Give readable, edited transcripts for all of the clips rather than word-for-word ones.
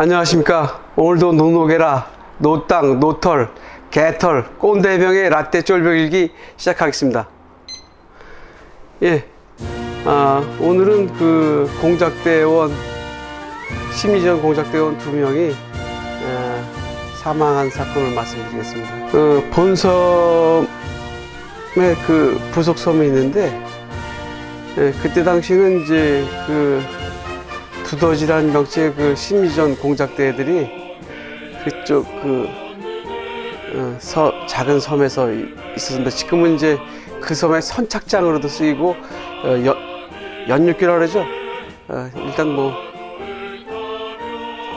안녕하십니까. 오늘도 노노게라 노땅 노털 개털 꼰대병의 라떼 쫄병일기 시작하겠습니다. 예, 오늘은 그 공작대원 심리전 공작대원 2명이 사망한 사건을 말씀드리겠습니다. 본섬에 그 부속섬이 있는데, 그때 당시는 이제 그 두더지란 명칭의 그 심리전 공작대 애들이 그쪽 작은 섬에서 있었습니다. 지금은 이제 그 섬의 선착장으로도 쓰이고 연육교라 그러죠. 일단 뭐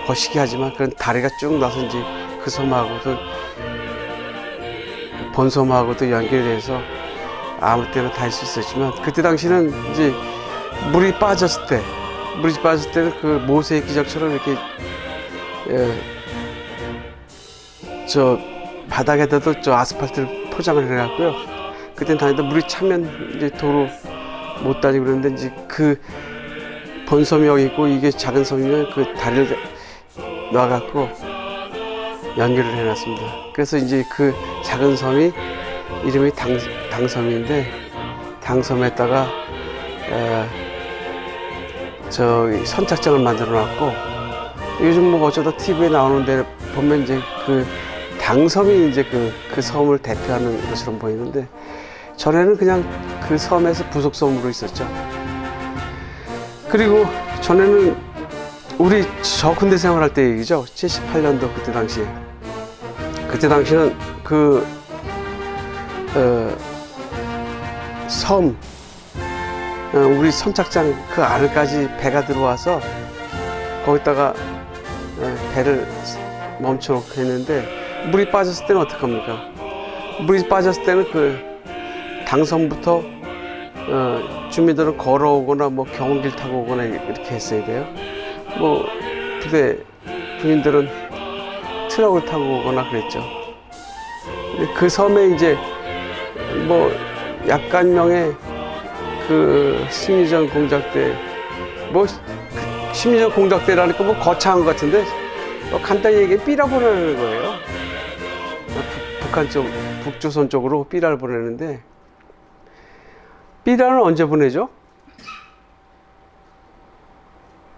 거시기 하지만 그런 다리가 쭉 나서 이제 그 섬하고도 본섬하고도 연결돼서 아무 때나 다 수 있었지만, 그때 당시는 이제 물이 빠졌을 때는 그 모세의 기적처럼 이렇게 저 바닥에다도 저 아스팔트를 포장을 해갖고요. 그때는 다니다 물이 차면 이제 도로 못 다니고 그러는데, 이제 그 본섬이 여기 있고 이게 작은 섬이면 그 다리를 놔갖고 연결을 해놨습니다. 그래서 이제 그 작은 섬이 이름이 당섬인데, 당섬에다가 저기 선착장을 만들어 놨고, 요즘 뭐 어쩌다 TV에 나오는데 보면 이제 그 당섬이 이제 그 섬을 대표하는 것처럼 보이는데, 전에는 그냥 그 섬에서 부속섬으로 있었죠. 그리고 전에는 우리 저 군대 생활할 때 얘기죠. 78년도 그때 당시는 그 섬, 우리 선착장 그 안에까지 배가 들어와서 거기다가 배를 멈춰놓고 했는데, 물이 빠졌을 때는 어떡합니까? 물이 빠졌을 때는 그 당섬부터 주민들은 걸어오거나 뭐 경운길 타고 오거나 이렇게 했어야 돼요. 뭐 부대 군인들은 트럭을 타고 오거나 그랬죠. 그 섬에 이제 뭐 약간명의 그 심리전 공작대, 뭐 심리전 공작대라니까 뭐 거창한 것 같은데, 간단히 얘기해 삐라 보내는 거예요. 북한 쪽, 북조선 쪽으로 삐라를 보내는데, 삐라는 언제 보내죠?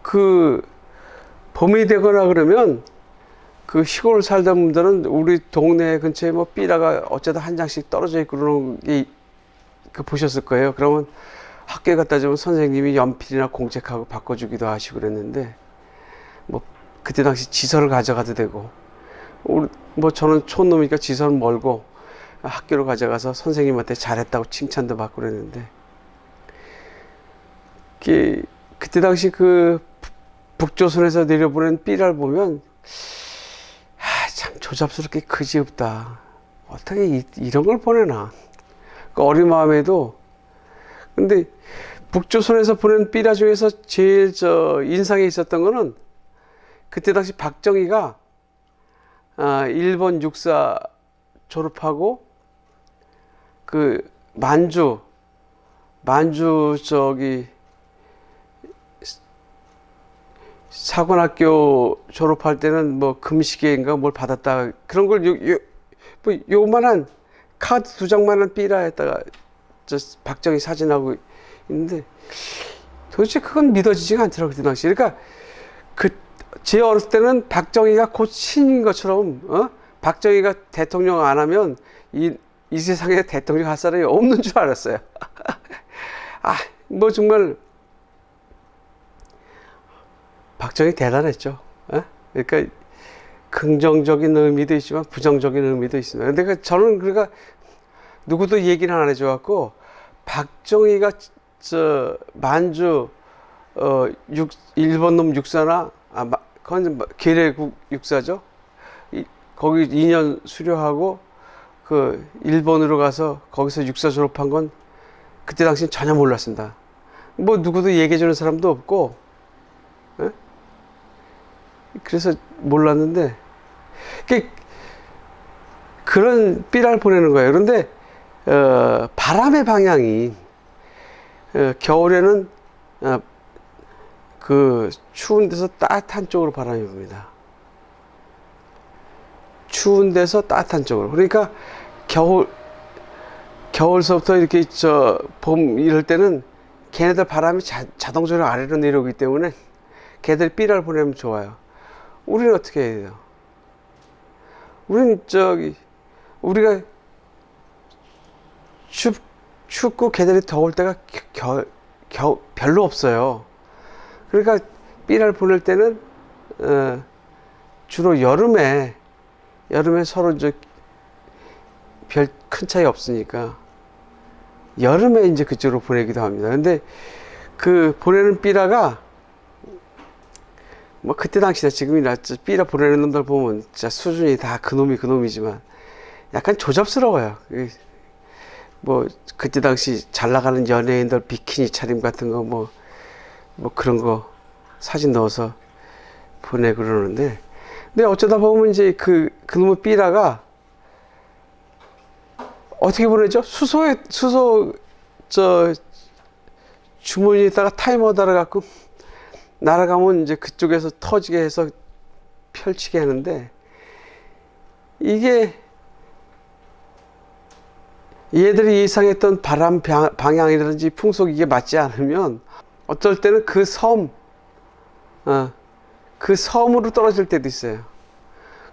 그 봄이 되거나 그러면 그 시골 살던 분들은 우리 동네 근처에 뭐 삐라가 어쩌다 한 장씩 떨어져 있고 그러는 게 보셨을 거예요. 그러면 학교에 갖다 주면 선생님이 연필이나 공책하고 바꿔주기도 하시고 그랬는데, 뭐 그때 당시 지서를 가져가도 되고, 뭐 저는 촌놈이니까 지서는 멀고 학교로 가져가서 선생님한테 잘했다고 칭찬도 받고 그랬는데, 그때 당시 그 북조선에서 내려보낸 삐라를 보면 참 조잡스럽게 그지없다. 어떻게 이런 걸 보내나. 그 어린 마음에도. 근데 북조선에서 보낸 삐라 중에서 제일 인상에 있었던 거는, 그때 당시 박정희가 일본 육사 졸업하고 그 만주 저기 사관학교 졸업할 때는 뭐 금시계인가 뭘 받았다, 그런 걸 뭐 요만한 카드 2장만한 삐라에다가 저 박정희 사진하고 있는데, 도대체 그건 믿어지지가 않더라고요, 그때 당시. 그러니까 제 어렸을 때는 박정희가 곧 신인 것처럼, 박정희가 대통령 안 하면 이 세상에 대통령 할 사람이 없는 줄 알았어요. 뭐 정말 박정희 대단했죠. 그러니까 긍정적인 의미도 있지만 부정적인 의미도 있습니다. 근데 저는 그러니까 누구도 얘기는 안 해줘갖고, 박정희가 만주 일본 놈 육사나, 그건 계례국 육사죠. 거기 2년 수료하고 그 일본으로 가서 거기서 육사 졸업한 건 그때 당시는 전혀 몰랐습니다. 뭐 누구도 얘기해주는 사람도 없고, 그래서 몰랐는데, 그런 삐라를 보내는 거예요. 그런데 바람의 방향이 겨울에는 그 추운 데서 따뜻한 쪽으로 바람이 붑니다. 추운 데서 따뜻한 쪽으로. 그러니까 겨울서부터 이렇게 봄 이럴 때는 걔네들 바람이 자동적으로 아래로 내려오기 때문에 걔들 삐라를 보내면 좋아요. 우리는 어떻게 해야 돼요? 우리는 우리가 춥고 걔들이 더울 때가 별로 없어요. 그러니까 삐라를 보낼 때는 주로 여름에 서로 별 큰 차이 없으니까 여름에 이제 그쪽으로 보내기도 합니다. 근데 그 보내는 삐라가 뭐 그때 당시나 지금이나 삐라 보내는 놈들 보면 진짜 수준이 다 그놈이지만 약간 조잡스러워요. 뭐 그때 당시 잘 나가는 연예인들 비키니 차림 같은 거 뭐 그런 거 사진 넣어서 보내고 그러는데, 근데 어쩌다 보면 이제 그놈의 삐라가 어떻게 보내죠? 수소 주머니에다가 타이머 달아갖고 날아가면 이제 그쪽에서 터지게 해서 펼치게 하는데, 이게 얘들이 예상했던 바람 방향이라든지 풍속 이게 맞지 않으면 어떨 때는 그 섬으로 떨어질 때도 있어요.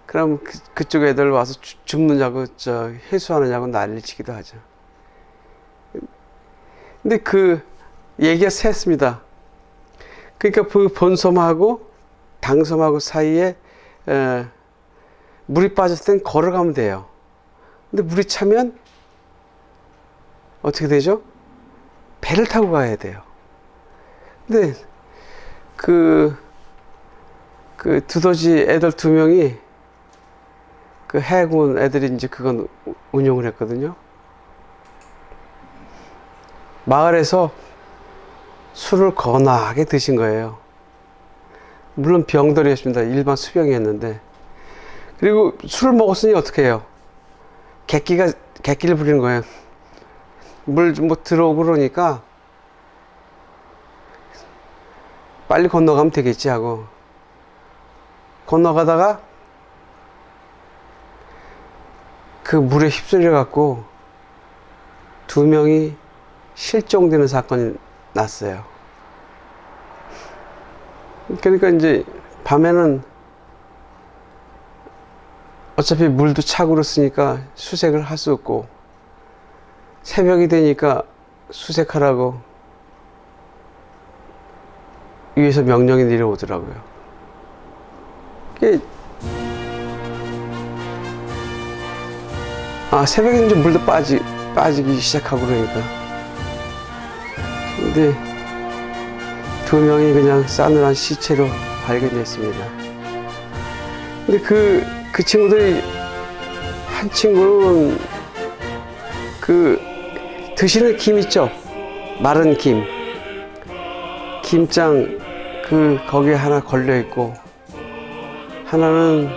그럼 그쪽 애들 와서 줍느냐고 해수하느냐고 난리 치기도 하죠. 근데 그 얘기가 셌습니다. 그러니까 그 본섬하고 당섬하고 사이에 물이 빠졌을 땐 걸어가면 돼요. 근데 물이 차면 어떻게 되죠? 배를 타고 가야 돼요. 근데 그 두더지 애들 2명이 그 해군 애들이 이제 그건 운용을 했거든요. 마을에서 술을 거나하게 드신 거예요. 물론 병들이었습니다. 일반 수병이었는데. 그리고 술을 먹었으니 어떻게 해요? 객기를 부리는 거예요. 물 뭐 들어오고 그러니까 빨리 건너가면 되겠지 하고 건너가다가 그 물에 휩쓸려 갖고 2명이 실종되는 사건이 났어요. 그러니까 이제 밤에는 어차피 물도 차고 그렇으니까 수색을 할 수 없고, 새벽이 되니까 수색하라고 위에서 명령이 내려오더라고요. 새벽에 이제 물도 빠지기 시작하고 그러니까. 근데 2명이 그냥 싸늘한 시체로 발견됐습니다. 근데 그 친구들이, 한 친구는 드시는 김 있죠? 마른 김장 거기에 하나 걸려 있고, 하나는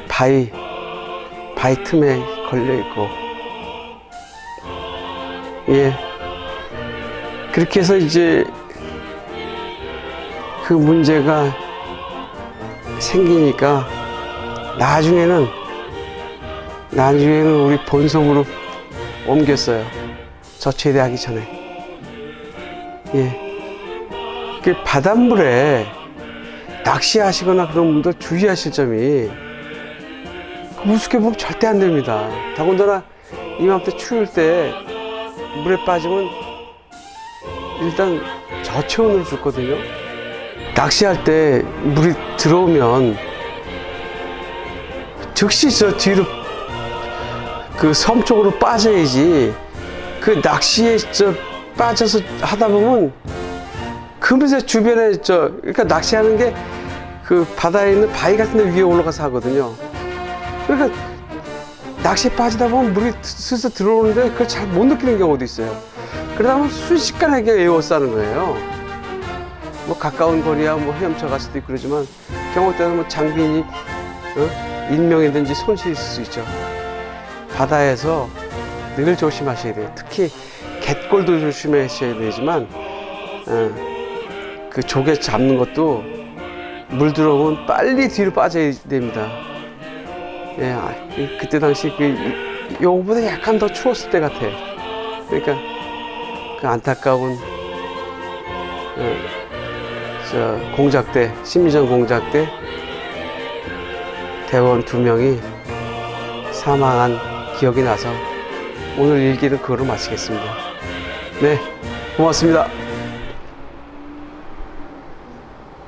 바위 틈에 걸려 있고, 그렇게 해서 이제 그 문제가 생기니까 나중에는 우리 본섬으로 옮겼어요. 저체대하기 전에. 그 바닷물에 낚시하시거나 그런 분들 주의하실 점이, 우습게 보면 절대 안 됩니다. 더군다나 이맘때 추울 때 물에 빠지면 일단 저체온으로 죽거든요. 낚시할 때 물이 들어오면 즉시 뒤로 그 섬 쪽으로 빠져야지. 그 낚시에 빠져서 하다 보면 금세 주변에 그러니까 낚시하는 게 그 바다에 있는 바위 같은 데 위에 올라가서 하거든요. 그러니까 낚시에 빠지다 보면 물이 슬슬 들어오는데 그걸 잘 못 느끼는 경우도 있어요. 그러다 보면 순식간에 에워싸는 거예요. 뭐 가까운 거리야 뭐 헤엄쳐 갈 수도 있고 그러지만, 경우 때는 뭐 장비인이 인명이든지 손실이 있을 수 있죠. 바다에서 늘 조심하셔야 돼요. 특히 갯골도 조심하셔야 되지만, 그 조개 잡는 것도 물 들어오면 빨리 뒤로 빠져야 됩니다. 예, 그때 당시 요거보다 약간 더 추웠을 때 같아. 그러니까 그 안타까운 저 공작대, 심리전 공작대 대원 2명이 사망한 기억이 나서 오늘 일기를 그거로 마치겠습니다. 네, 고맙습니다.